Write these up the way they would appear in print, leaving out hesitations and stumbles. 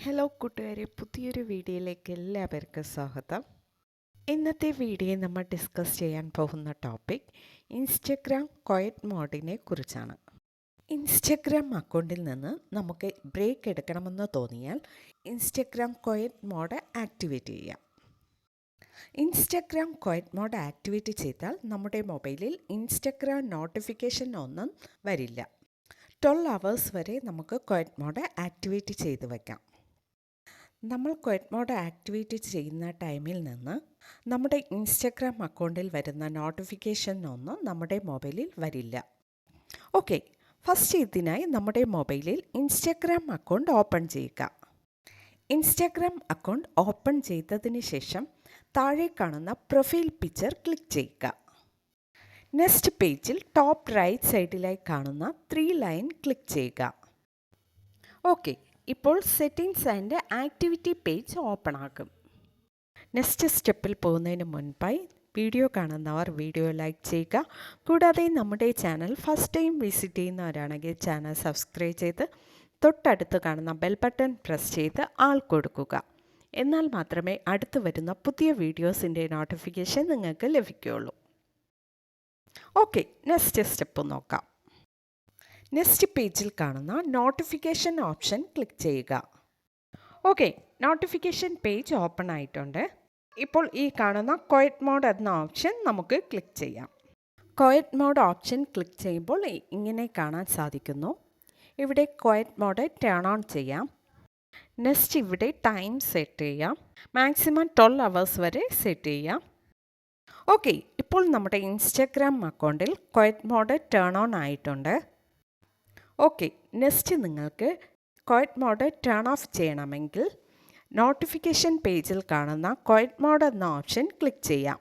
Hello കൂട്ടുകാരെ, പുതിയൊരു വീഡിയോയിലേക്ക് എല്ലാവർക്കും സ്വാഗതം. ഇന്നത്തെ വീഡിയോയിൽ നമ്മൾ ഡിസ്കസ് ചെയ്യാൻ പോകുന്ന ടോപ്പിക് ഇൻസ്റ്റഗ്രാം ക്വയറ്റ് മോഡിനെ കുറിച്ചാണ്. ഇൻസ്റ്റഗ്രാം അക്കൗണ്ടിൽ നിന്ന് നമുക്ക് ബ്രേക്ക് എടുക്കണമെന്ന് തോന്നിയാൽ ഇൻസ്റ്റഗ്രാം ക്വയറ്റ് മോഡ് ആക്ടിവേറ്റ് ചെയ്യാം. ഇൻസ്റ്റഗ്രാം ക്വയറ്റ് മോഡ് ആക്ടിവേറ്റ് ചെയ്താൽ നമ്മുടെ മൊബൈലിൽ ഇൻസ്റ്റഗ്രാം നോട്ടിഫിക്കേഷൻ ഒന്നും വരില്ല. 12 hours വരെ നമുക്ക് ക്വയറ്റ് മോഡ് ആക്ടിവേറ്റ് ചെയ്ത് വയ്ക്കാം. നമ്മൾ ക്വയറ്റ് മോഡ് ആക്ടിവേറ്റ് ചെയ്യുന്ന ടൈമിൽ നിന്ന് നമ്മുടെ ഇൻസ്റ്റഗ്രാം അക്കൗണ്ടിൽ വരുന്ന നോട്ടിഫിക്കേഷൻ ഒന്നും നമ്മുടെ മൊബൈലിൽ വരില്ല. ഓക്കെ, ഫസ്റ്റ് ഇതിനായി നമ്മുടെ മൊബൈലിൽ ഇൻസ്റ്റഗ്രാം അക്കൗണ്ട് ഓപ്പൺ ചെയ്യുക. ഇൻസ്റ്റഗ്രാം അക്കൗണ്ട് ഓപ്പൺ ചെയ്തതിന് ശേഷം താഴെ കാണുന്ന പ്രൊഫൈൽ പിക്ചർ ക്ലിക്ക് ചെയ്യുക. നെക്സ്റ്റ് പേജിൽ ടോപ്പ് റൈറ്റ് സൈഡിലായി കാണുന്ന 3 ലൈൻ ക്ലിക്ക് ചെയ്യുക. ഓക്കെ, ഇപ്പോൾ settings and activity page open ആകും. നെക്സ്റ്റ് സ്റ്റെപ്പിൽ പോകുന്നതിന് മുൻപായി വീഡിയോ കാണുന്നവർ വീഡിയോ ലൈക്ക് ചെയ്യുക. കൂടാതെ നമ്മുടെ ചാനൽ ഫസ്റ്റ് ടൈം വിസിറ്റ് ചെയ്യുന്നവരാണെങ്കിൽ ചാനൽ സബ്സ്ക്രൈബ് ചെയ്ത് തൊട്ടടുത്ത് കാണുന്ന ബെൽ ബട്ടൺ പ്രസ് ചെയ്ത് ആൾ കൊടുക്കുക. എന്നാൽ മാത്രമേ അടുത്ത് വരുന്ന പുതിയ വീഡിയോസിൻ്റെ നോട്ടിഫിക്കേഷൻ നിങ്ങൾക്ക് ലഭിക്കുകയുള്ളൂ. ഓക്കെ, നെക്സ്റ്റ് സ്റ്റെപ്പ് നോക്കാം. നെക്സ്റ്റ് പേജിൽ കാണുന്ന നോട്ടിഫിക്കേഷൻ ഓപ്ഷൻ ക്ലിക്ക് ചെയ്യുക. ഓക്കെ, നോട്ടിഫിക്കേഷൻ പേജ് ഓപ്പൺ ആയിട്ടുണ്ട്. ഇപ്പോൾ ഈ കാണുന്ന ക്വയറ്റ് മോഡ് എന്ന ഓപ്ഷൻ നമുക്ക് ക്ലിക്ക് ചെയ്യാം. ക്വയറ്റ് മോഡ് ഓപ്ഷൻ ക്ലിക്ക് ചെയ്യുമ്പോൾ ഇങ്ങനെ കാണാൻ സാധിക്കുന്നു. ഇവിടെ ക്വയറ്റ് മോഡ് ടേൺ ഓൺ ചെയ്യാം. നെക്സ്റ്റ് ഇവിടെ ടൈം സെറ്റ് ചെയ്യാം. മാക്സിമം 12 hours വരെ സെറ്റ് ചെയ്യാം. ഓക്കെ, ഇപ്പോൾ നമ്മുടെ ഇൻസ്റ്റഗ്രാം അക്കൗണ്ടിൽ ക്വയറ്റ് മോഡ് ടേൺ ഓൺ ആയിട്ടുണ്ട്. ഓക്കെ, നെക്സ്റ്റ് നിങ്ങൾക്ക് ക്വയറ്റ് മോഡ് ടേൺ ഓഫ് ചെയ്യണമെങ്കിൽ നോട്ടിഫിക്കേഷൻ പേജിൽ കാണുന്ന ക്വയറ്റ് മോഡ് എന്ന ഓപ്ഷൻ ക്ലിക്ക് ചെയ്യാം.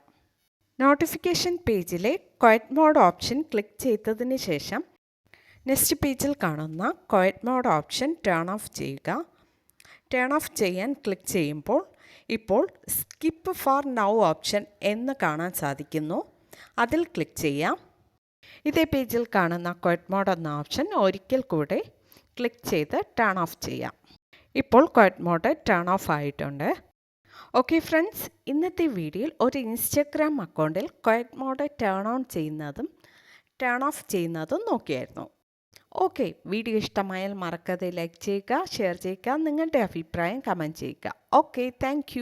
നോട്ടിഫിക്കേഷൻ പേജിലെ ക്വയറ്റ് മോഡ് ഓപ്ഷൻ ക്ലിക്ക് ചെയ്തതിന് ശേഷം നെക്സ്റ്റ് പേജിൽ കാണുന്ന quiet mode option turn off ചെയ്യുക. ടേൺ ഓഫ് ചെയ്യാൻ ക്ലിക്ക് ചെയ്യുമ്പോൾ ഇപ്പോൾ സ്കിപ്പ് ഫോർ നൗ ഓപ്ഷൻ എന്ന് കാണാൻ സാധിക്കുന്നു. അതിൽ ക്ലിക്ക് ചെയ്യാം. ഇതേ പേജിൽ കാണുന്ന ക്വയറ്റ് മോഡ് എന്ന ഓപ്ഷൻ ഒരിക്കൽ കൂടെ ക്ലിക്ക് ചെയ്ത് ടേൺ ഓഫ് ചെയ്യാം. ഇപ്പോൾ ക്വയറ്റ് മോഡ് ടേൺ ഓഫ് ആയിട്ടുണ്ട്. ഓക്കെ ഫ്രണ്ട്സ്, ഇന്നത്തെ വീഡിയോയിൽ ഒരു ഇൻസ്റ്റഗ്രാം അക്കൗണ്ടിൽ ക്വയറ്റ് മോഡ് ടേൺ ഓൺ ചെയ്യുന്നതും ടേൺ ഓഫ് ചെയ്യുന്നതും നോക്കിയായിരുന്നു. ഓക്കെ, വീഡിയോ ഇഷ്ടമായാൽ മറക്കാതെ ലൈക്ക് ചെയ്യുക, ഷെയർ ചെയ്യുക, നിങ്ങളുടെ അഭിപ്രായം കമൻറ്റ് ചെയ്യുക. Okay, thank